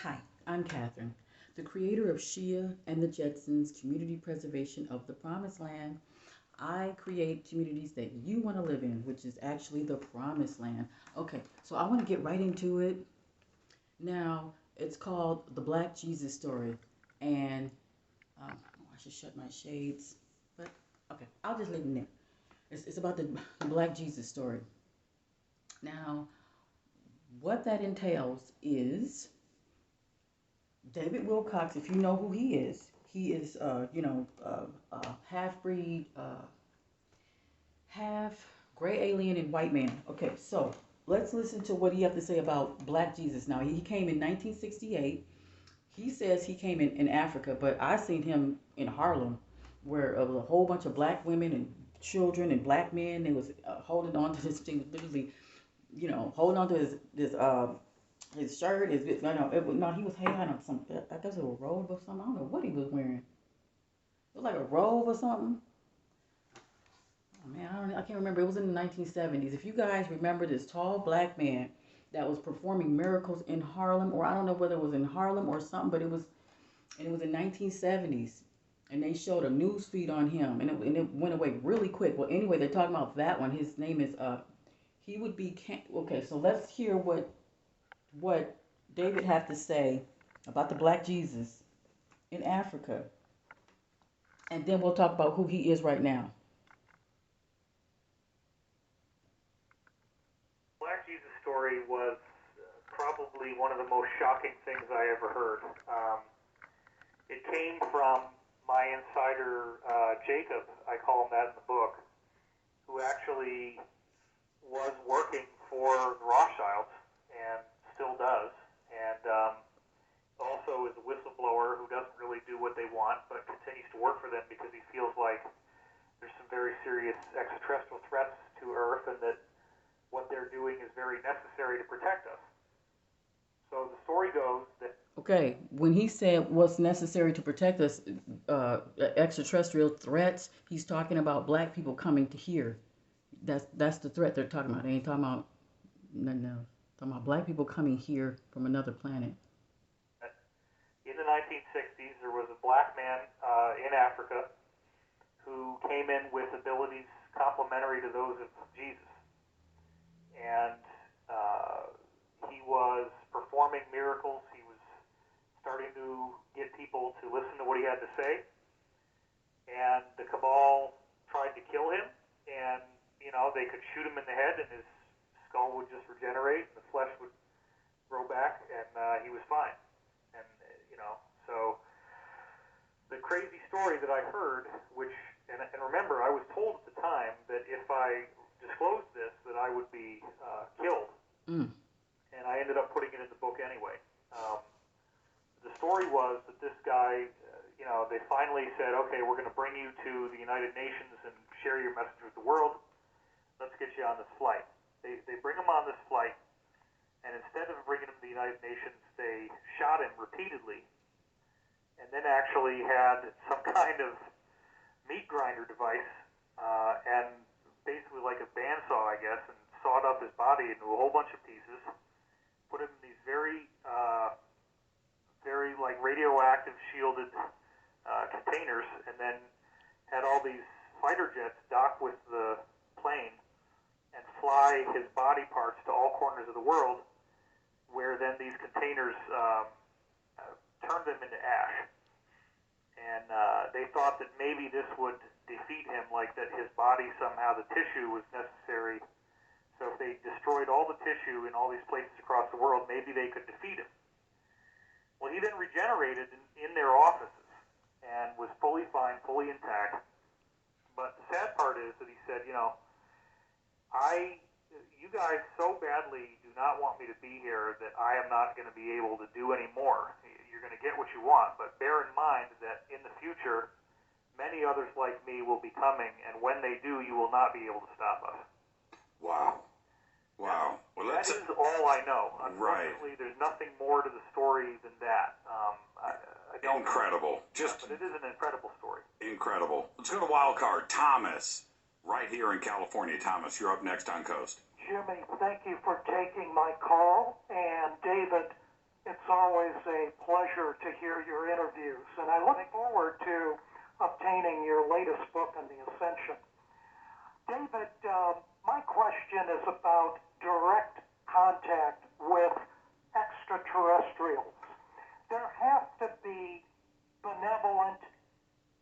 Hi, I'm Catherine, the creator of SHEA and the Jetsuns Community Preservation of the Promised Land. I create communities that you want to live in, which is actually the Promised Land. Okay, so I want to get right into it. Now, it's called The Black Jesus Story, and I should shut my shades, but okay, I'll just leave it there. It's about the Black Jesus story. Now, what that entails is David Wilcox, if you know who he is, half breed, half gray alien and white man. Okay, so let's listen to what he have to say about Black Jesus. Now, he came in 1968. He says he came in Africa, but I seen him in Harlem, where was a whole bunch of black women and children and black men. They was holding on to this thing, literally, holding on to his shirt, no, he was hanging on some, I guess it was a robe or something. I don't know what he was wearing. It was like a robe or something. Oh man, I can't remember. It was in the 1970s. If you guys remember this tall black man that was performing miracles in Harlem, or I don't know whether it was in Harlem or something, but it was in 1970s. And they showed a news feed on him, and it went away really quick. Well, anyway, they're talking about that one. His name is, he would be, okay, so let's hear what David had to say about the Black Jesus in Africa, and then we'll talk about who he is right now. Black Jesus story was probably one of the most shocking things I ever heard. It came from my insider, Jacob, I call him that in the book, who actually was working for the Rothschilds and still does, and also is a whistleblower who doesn't really do what they want, but continues to work for them because he feels like there's some very serious extraterrestrial threats to Earth, and that what they're doing is very necessary to protect us. So the story goes that... Okay, when he said what's necessary to protect us, extraterrestrial threats, he's talking about black people coming to here. That's the threat they're talking about. They ain't talking about nothing else. Talking about black people coming here from another planet. In the 1960s, there was a black man in Africa who came in with abilities complementary to those of Jesus. And he was performing miracles. He was starting to get people to listen to what he had to say. And the cabal tried to kill him. And, they could shoot him in the head and his skull would just regenerate and the flesh would grow back and he was fine. And, so the crazy story that I heard, and remember, I was told at the time that if I disclosed this, that I would be killed. And I ended up putting it in the book anyway. The story was that this guy, they finally said, okay, we're going to bring you to the United Nations and share your message with the world. Let's get you on this flight. They bring him on this flight, and instead of bringing him to the United Nations, they shot him repeatedly, and then actually had some kind of meat grinder device, and basically like a bandsaw, I guess, and sawed up his body into a whole bunch of pieces, put him in these very like radioactive shielded containers, and then had all these fighter jets dock with the plane and fly his body parts to all corners of the world, where then these containers turned them into ash. And they thought that maybe this would defeat him, like that his body somehow, the tissue was necessary. So if they destroyed all the tissue in all these places across the world, maybe they could defeat him. Well, he then regenerated in their offices and was fully fine, fully intact. But the sad part is that he said, you guys so badly do not want me to be here that I am not going to be able to do any more. You're going to get what you want, but bear in mind that in the future, many others like me will be coming, and when they do, you will not be able to stop us. Wow. Well, that is all I know. Unfortunately, there's nothing more to the story than that. I don't incredible. But it is an incredible story. Incredible. Let's go to wild card. Thomas, right here in California. Thomas, you're up next on Coast. Jimmy, thank you for taking my call. And David, it's It's always a pleasure to hear your interviews, and I look forward to obtaining your latest book on the Ascension. David, my question is about direct contact with extraterrestrials. There have to be benevolent,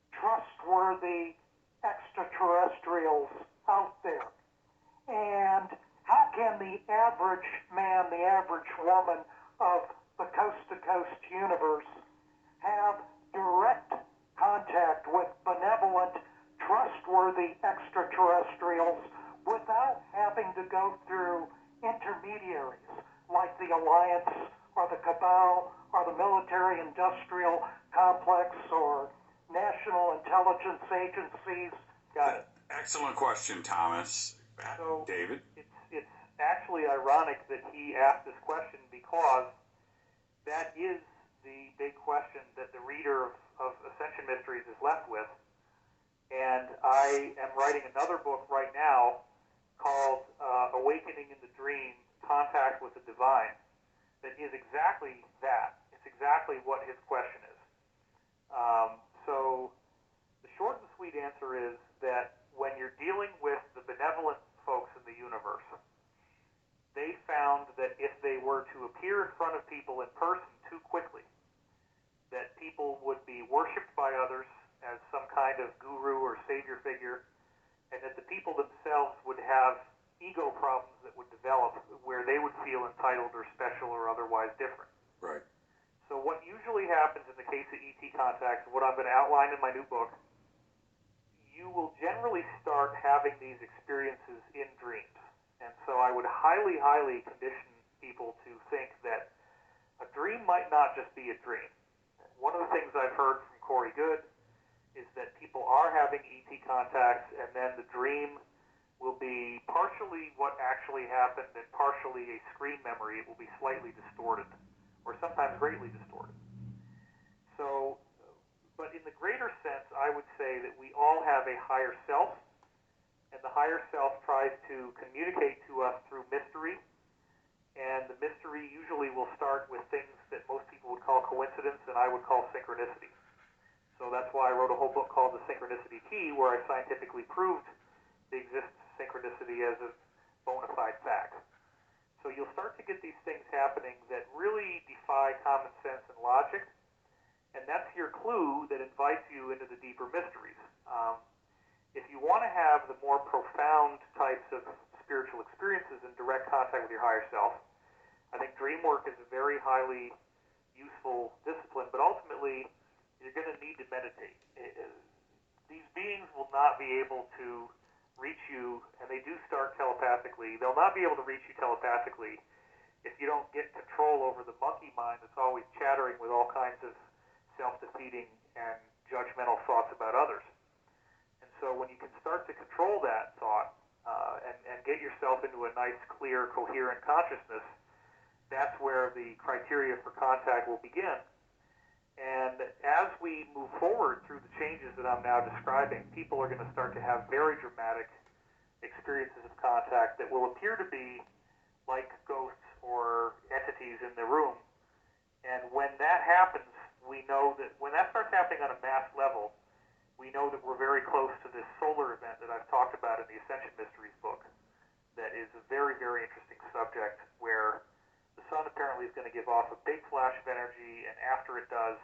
trustworthy extraterrestrials out there. And how can the average man, the average woman of the coast-to-coast universe have direct contact with benevolent, trustworthy extraterrestrials without having to go through intermediaries like the Alliance or the Cabal or the military-industrial complex or national intelligence agencies? Got it. Excellent question, Thomas. So David? It's actually ironic that he asked this question because that is the big question that the reader of Ascension Mysteries is left with. And I am writing another book right now called Awakening in the Dream, Contact with the Divine, that is exactly that. It's exactly what his question is. So the short and sweet answer is that when you're dealing with the benevolent folks in the universe, they found that if they were to appear in front of people in person too quickly, that people would be worshipped by others as some kind of guru or savior figure, and that the people themselves would have ego problems that would develop where they would feel entitled or special or otherwise different. Right. So what usually happens in the case of ET contacts, what I'm going to outline in my new book, you will generally start having these experiences in dreams. And so I would highly, highly condition people to think that a dream might not just be a dream. One of the things I've heard from Corey Good is that people are having ET contacts, and then the dream will be partially what actually happened and partially a screen memory. It will be slightly distorted, or sometimes greatly distorted. So, but in the greater sense, I would say that we all have a higher self, and the higher self tries to communicate to us through mystery, and the mystery usually will start with things that most people would call coincidence, and I would call synchronicity. So that's why I wrote a whole book called The Synchronicity Key, where I scientifically proved the existence of synchronicity as a bona fide fact. So you'll start to get these things happening that really defy common sense and logic, and that's your clue that invites you into the deeper mysteries. If you want to have the more profound types of spiritual experiences in direct contact with your higher self, I think dream work is a very highly useful discipline, but ultimately you're going to need to meditate. These beings will not be able to reach you, and they do start telepathically. They'll not be able to reach you telepathically if you don't get control over the monkey mind that's always chattering with all kinds of self-defeating and judgmental thoughts about others. And so when you can start to control that thought and get yourself into a nice, clear, coherent consciousness, that's where the criteria for contact will begin. And as we move forward through the changes that I'm now describing, people are going to start to have very dramatic experiences of contact that will appear to be like ghosts or entities in the room. And when that happens, we know that when that starts happening on a mass level, we know that we're very close to this solar event that I've talked about in the Ascension Mysteries book. That is a very, very interesting subject where the sun apparently is going to give off a big flash of energy, and after it does,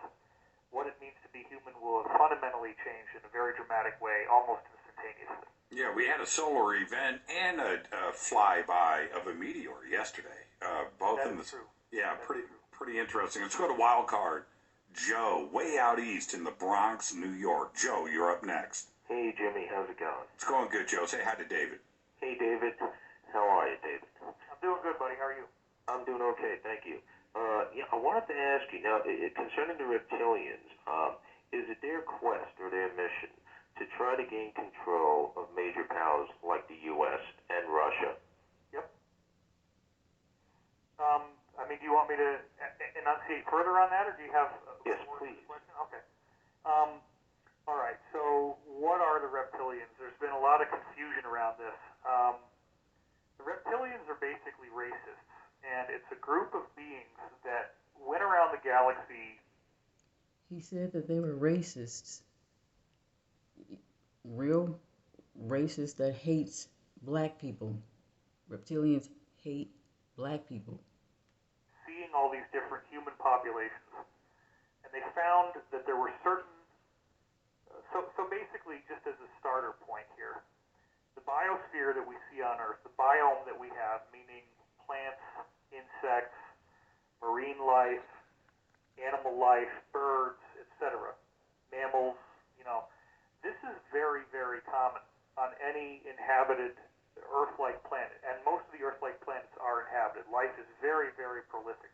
what it means to be human will have fundamentally changed in a very dramatic way, almost instantaneously. Yeah, we had a solar event and a flyby of a meteor yesterday. Both That in is the true. yeah, That pretty interesting. Let's go to wild card. Joe, way out east in the Bronx, New York. Joe, you're up next. Hey, Jimmy, how's it going? It's going good, Joe. Say hi to David. Hey, David. How are you, David? I'm doing good, buddy. How are you? I'm doing okay, thank you. Yeah, I wanted to ask you, now, concerning the reptilians, is it their quest or their mission to try to gain control of major powers like the U.S. and Russia? Yep. I mean, do you want me to enunciate further on that, or do you have Yes, more please. question? Okay. All right. So, what are the reptilians? There's been a lot of confusion around this. The reptilians are basically racists, and it's a group of beings that went around galaxy. He said that they were racists. Real racists that hates black people. Reptilians hate black people. Seeing all these different human populations, and they found that there were certain. So basically, just as a starter point here, the biosphere that we see on Earth, the biome that we have, meaning plants, insects, marine life, animal life, birds, etc., mammals, this is very, very common on any inhabited Earth-like planet, and most of the Earth-like planets are inhabited. Life is very, very prolific.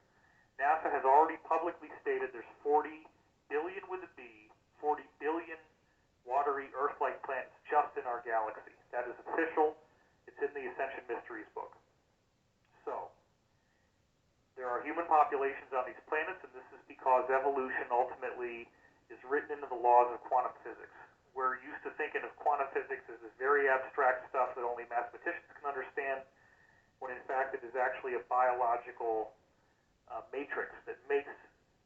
NASA has already publicly stated there's 40 billion with a B, 40 billion watery Earth-like planets just in our galaxy. That is official. It's in the Ascension Mysteries book. So, there are human populations on these planets, and this is because evolution ultimately is written into the laws of quantum physics. We're used to thinking of quantum physics as this very abstract stuff that only mathematicians can understand, when in fact it is actually a biological matrix that makes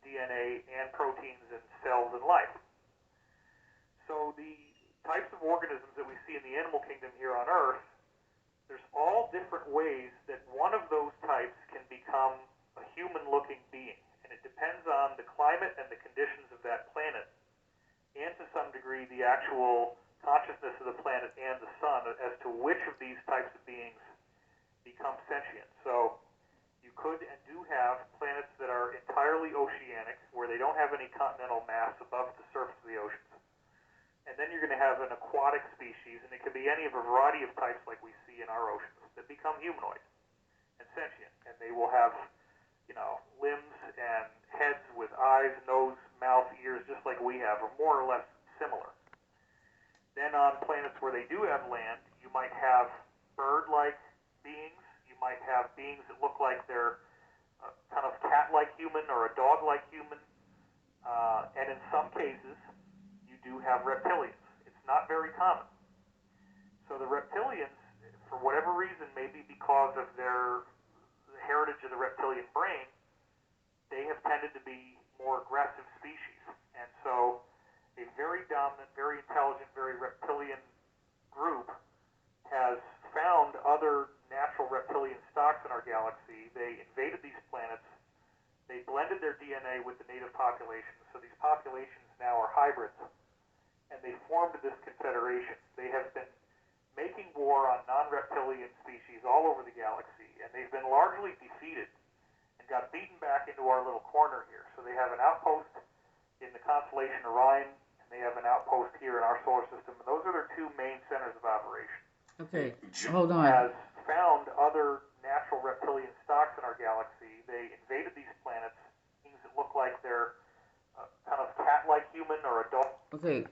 DNA and proteins and cells and life. So the types of organisms that we see in the animal kingdom here on Earth, there's all different ways that one of those types can become a human-looking being. And it depends on the climate and the conditions of that planet, and to some degree the actual consciousness of the planet and the sun, as to which of these types of beings become sentient. So you could and do have planets that are entirely oceanic, where they don't have any continental mass above the surface of the oceans. And then you're going to have an aquatic species, and it could be any of a variety of types like we see in our oceans, that become humanoid and sentient. And they will have, limbs and heads with eyes, nose, mouth, ears, just like we have, or more or less similar. Then on planets where they do have land, you might have bird-like beings. You might have beings that look like they're kind of cat-like human or a dog-like human. And in some cases, you do have reptilians. It's not very common. So the reptilians, for whatever reason, maybe because of the heritage of the reptilian brain, they have tended to be more aggressive species. And so a very dominant, very intelligent, very reptilian group has found other natural reptilian stocks in our galaxy. They invaded these planets. They blended their DNA with the native populations. So these populations now are hybrids. And they formed this confederation. They have been making war on non-reptilian species all over the galaxy, and they've been largely defeated and got beaten back into our little corner here. So they have an outpost in the constellation Orion, and they have an outpost here in our solar system, and those are their two main centers of operation. Okay, hold on. Has found other natural reptilian stocks in our galaxy. They invaded these planets, things that look like they're kind of cat-like human or a dog. Okay,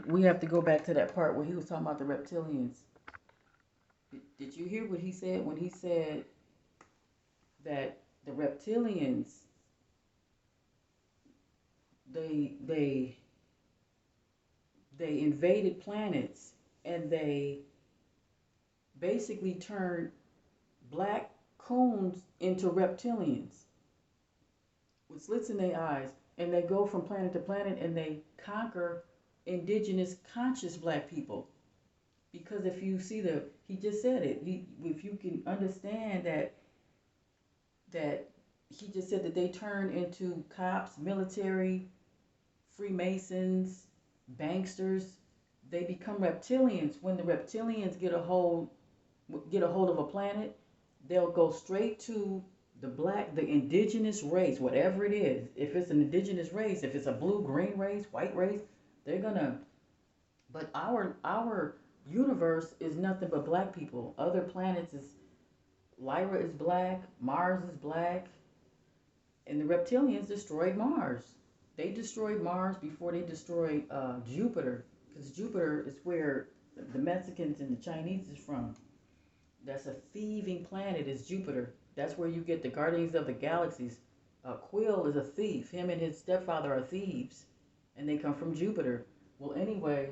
we have to go back to that part where he was talking about the reptilians. Did you hear what he said when he said that the reptilians, they invaded planets and they basically turned black coons into reptilians with slits in their eyes, and they go from planet to planet and they conquer indigenous conscious black people. Because if you see he just said it, if you can understand that he just said that they turn into cops, military, Freemasons, banksters, they become reptilians. When the reptilians get a hold of a planet, they'll go straight to the indigenous race, whatever it is. If it's an indigenous race, if it's a blue, green race, white race, they're gonna. But our universe is nothing but black people. Other planets is Lyra is black, Mars is black, and the reptilians destroyed Mars. They destroyed Mars before they destroyed Jupiter, because Jupiter is where the Mexicans and the Chinese is from. That's a thieving planet, is Jupiter. That's where you get the Guardians of the Galaxies. Quill is a thief. Him and his stepfather are thieves, and they come from Jupiter. Well, anyway,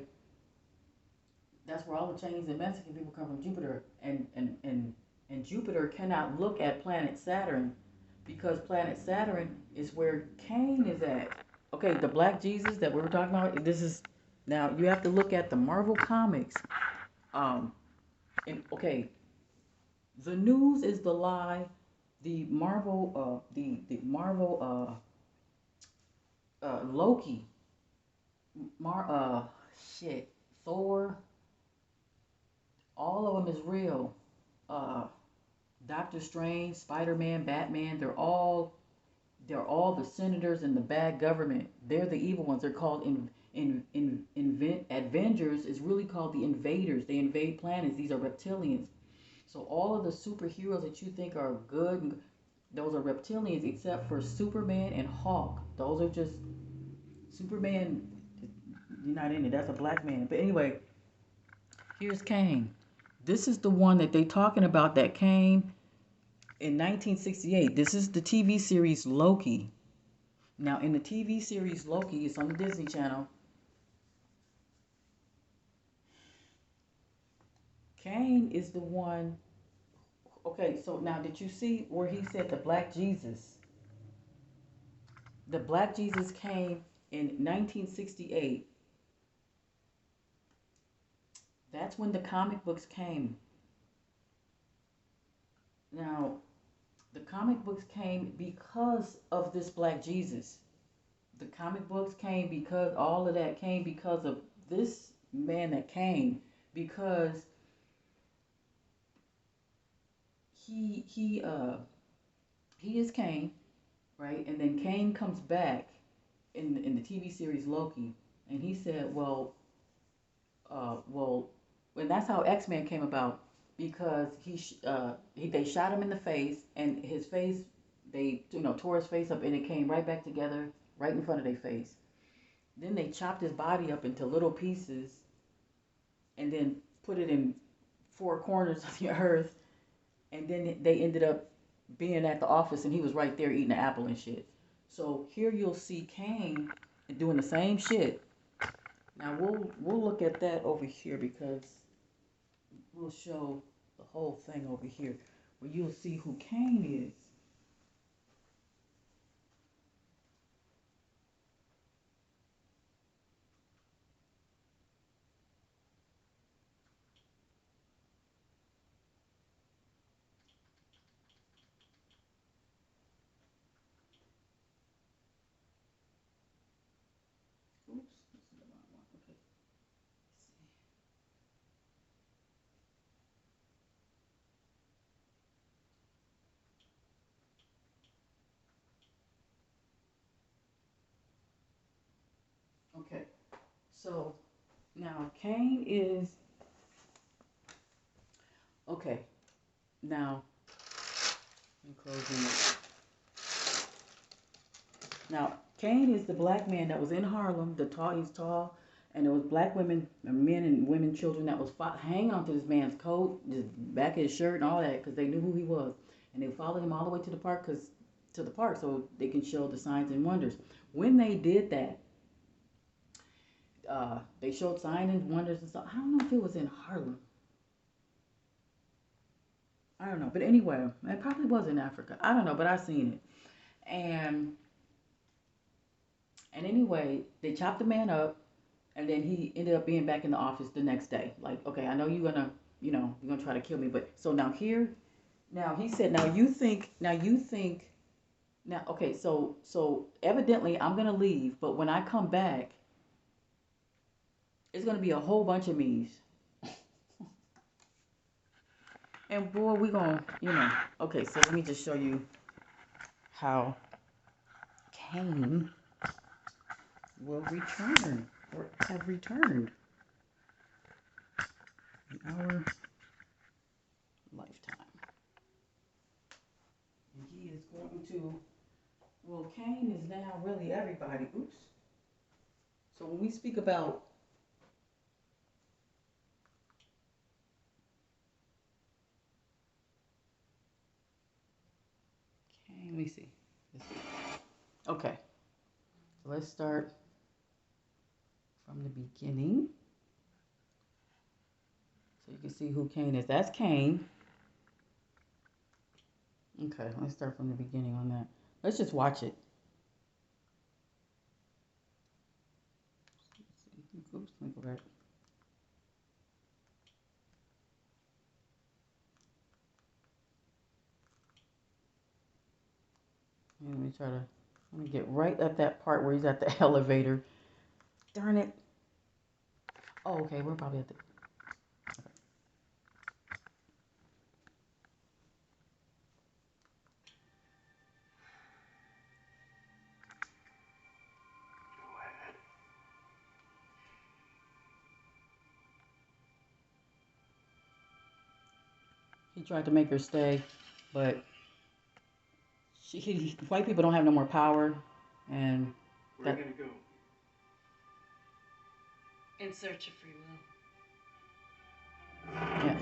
that's where all the Chinese and Mexican people come from, Jupiter. And Jupiter cannot look at planet Saturn because planet Saturn is where Cain is at. Okay, the Black Jesus that we were talking about. This is now you have to look at the Marvel comics. Um, and okay, the news is the lie. The Marvel Loki, Mar shit, Thor, all of them is real. Uh, Doctor Strange, Spider Man, Batman, they're all the senators in the bad government. They're the evil ones. They're called Avengers is really called the invaders. They invade planets. These are reptilians. So all of the superheroes that you think are good, those are reptilians, except for Superman and Hulk. Those are just Superman. You're not in it. That's a black man. But anyway, here's Kang. This is the one that they talking about that came in 1968. This is the TV series Loki. Now, in the TV series Loki, it's on the Disney Channel. Kang is the one. Okay, so now did you see where he said the Black Jesus? The Black Jesus came in 1968. That's when the comic books came. Now, the comic books came because of this Black Jesus. The comic books came because all of that came because of this man that came, because he is Kang, right? And then Kang comes back in the TV series Loki, and he said, well, and that's how X-Men came about, because they shot him in the face, and his face, they tore his face up, and it came right back together right in front of their face. Then they chopped his body up into little pieces, and then put it in four corners of the earth, and then they ended up being at the office, and he was right there eating an apple and shit. So here you'll see Kang doing the same shit. Now we'll look at that over here, because we'll show the whole thing over here, where you'll see who Kang is. Oops, this is the wrong one. Okay. Okay. So now Kang is okay. Now I'm closing it. Now Kang is the black man that was in Harlem. He's tall, and there was black women, men and women, children that was hanging onto this man's coat, just back of his shirt and all that, because they knew who he was, and they followed him all the way to the park, so they can show the signs and wonders. When they did that, they showed signs and wonders and stuff. I don't know if it was in Harlem. I don't know, but anyway, it probably was in Africa. I don't know, but I seen it, and anyway, they chopped the man up, and then he ended up being back in the office the next day. Like, okay, I know you're gonna try to kill me, but so now he said, now, okay, so evidently I'm gonna leave, but when I come back, it's gonna be a whole bunch of me's. And boy, we gonna, okay, so let me just show you how Kang will return, or have returned in our lifetime. And he is going to, well, Kang is now really everybody. Oops. So when we speak about Kang, let me see. Okay. So let's start from the beginning. So you can see who Kang is. That's Kang. Okay, let's start from the beginning on that. Let's just watch it. Oops, let me go back. Let me get right at that part where he's at the elevator. Darn it. Oh, okay, we're probably at the. He tried to make her stay, but white people don't have no more power, and where are you gonna go? In search of free will. yeah.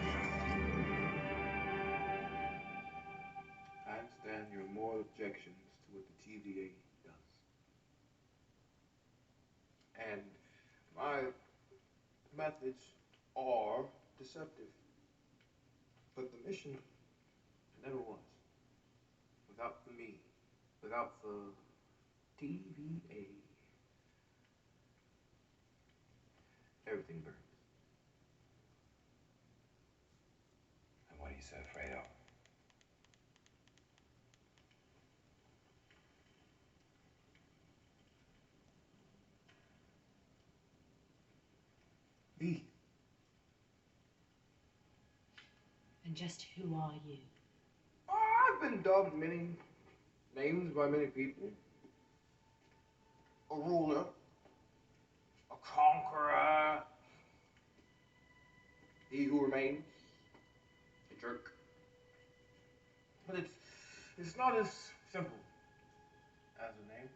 I understand your moral objections to what the TVA does. And my methods are deceptive. But the mission never was. Without the me, without the TVA, everything burns. And what are you so afraid of? Me. And just who are you? I've been dubbed many names by many people. A ruler, a conqueror, he who remains, a jerk. But it's not as simple as a name.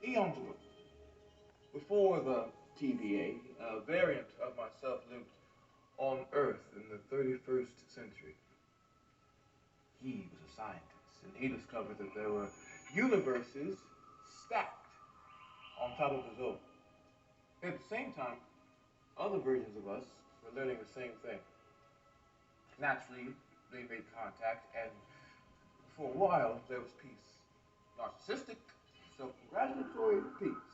Eons ago, before the TVA, a variant of myself lived on Earth in the 31st century. He was a scientist, and he discovered that there were universes stacked on top of his own. At the same time, other versions of us were learning the same thing. Naturally, they made contact, and for a while, there was peace. Narcissistic, self-congratulatory peace.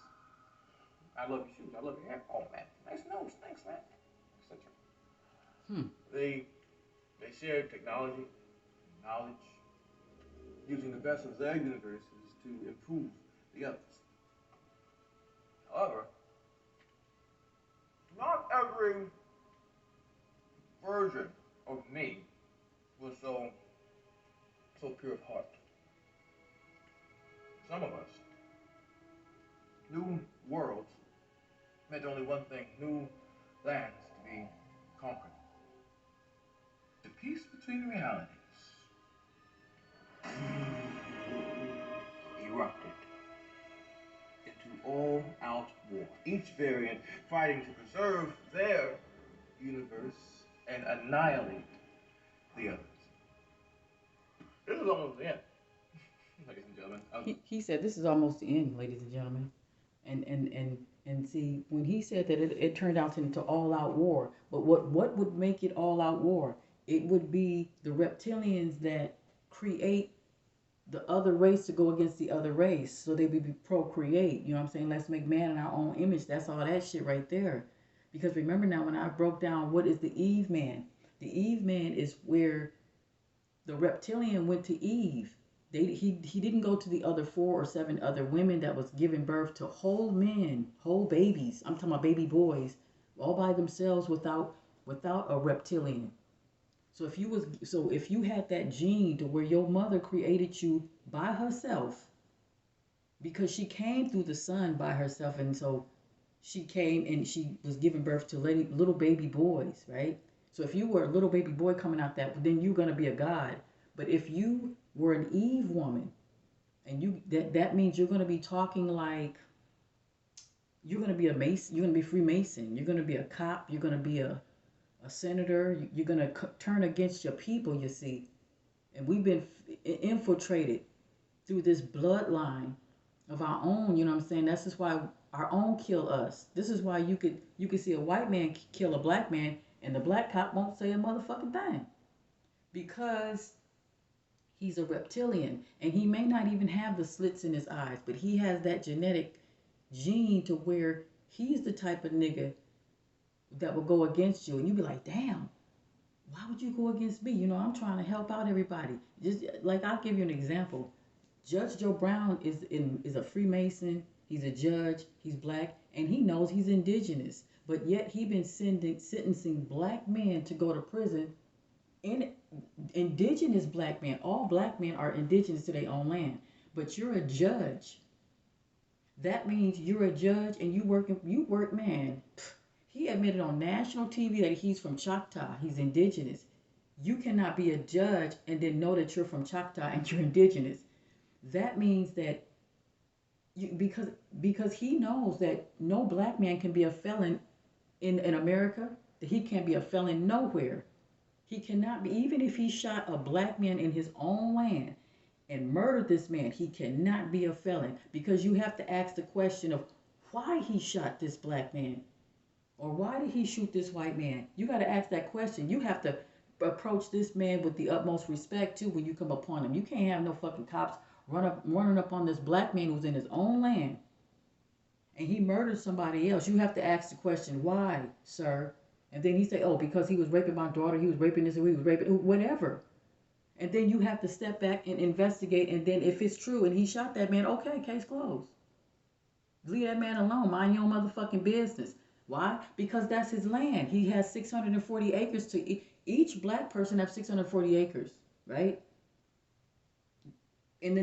I love your shoes. I love your hair. Oh, man. Nice nose. Thanks, man. Etc. They shared technology, knowledge, using the best of their universes to improve the others. However, not every version of me was so pure of heart. Some of us, new worlds meant only one thing: new lands to be conquered. The peace between realities erupted into all-out war, each variant fighting to preserve their universe and annihilate the others. This is almost the end, ladies and gentlemen. He said this is almost the end, ladies and gentlemen. And see, when he said that it turned out into all-out war, but what would make it all-out war? It would be the reptilians that create the other race to go against the other race, so they would be procreate. You know what I'm saying? Let's make man in our own image. That's all that shit right there. Because remember now, when I broke down what is the Eve man, the Eve man is where the reptilian went to Eve. He didn't go to the other 4 or 7 other women that was giving birth to whole men, whole babies. I'm talking about baby boys, all by themselves without a reptilian. So if you had that gene to where your mother created you by herself, because she came through the sun by herself, and so she came and she was giving birth to little baby boys, right? So if you were a little baby boy coming out that, then you're gonna be a god. But if you were an Eve woman, and that means you're gonna be talking like you're gonna be a Mason, you're gonna be Freemason, you're gonna be a cop, you're gonna be a senator, you're gonna turn against your people, you see. And we've been infiltrated through this bloodline of our own, you know what I'm saying? That's just why our own kill us. This is why you could see a white man kill a black man, and the black cop won't say a motherfucking thing because he's a reptilian, and he may not even have the slits in his eyes, but he has that genetic gene to where he's the type of nigga that will go against you, and you be like, damn, why would you go against me? You know, I'm trying to help out everybody. Just like, I'll give you an example. Judge Joe Brown is a Freemason. He's a judge. He's black, and he knows he's indigenous. But yet he been sentencing black men to go to prison. Indigenous black men. All black men are indigenous to their own land. But you're a judge. That means you're a judge, and you work, man. He admitted on national TV that he's from Choctaw. He's indigenous. You cannot be a judge and then know that you're from Choctaw and you're indigenous. That means that because he knows that no black man can be a felon in America, that he can't be a felon nowhere. He cannot be, even if he shot a black man in his own land and murdered this man, he cannot be a felon, because you have to ask the question of why he shot this black man. Or why did he shoot this white man? You got to ask that question. You have to approach this man with the utmost respect, too, when you come upon him. You can't have no fucking cops running up on this black man who's in his own land and he murdered somebody else. You have to ask the question, why, sir? And then he say, oh, because he was raping my daughter, he was raping this, he was raping, whatever. And then you have to step back and investigate, and then if it's true and he shot that man, okay, case closed. Leave that man alone. Mind your own motherfucking business. Why? Because that's his land. He has 640 acres to each black person have 640 acres, right?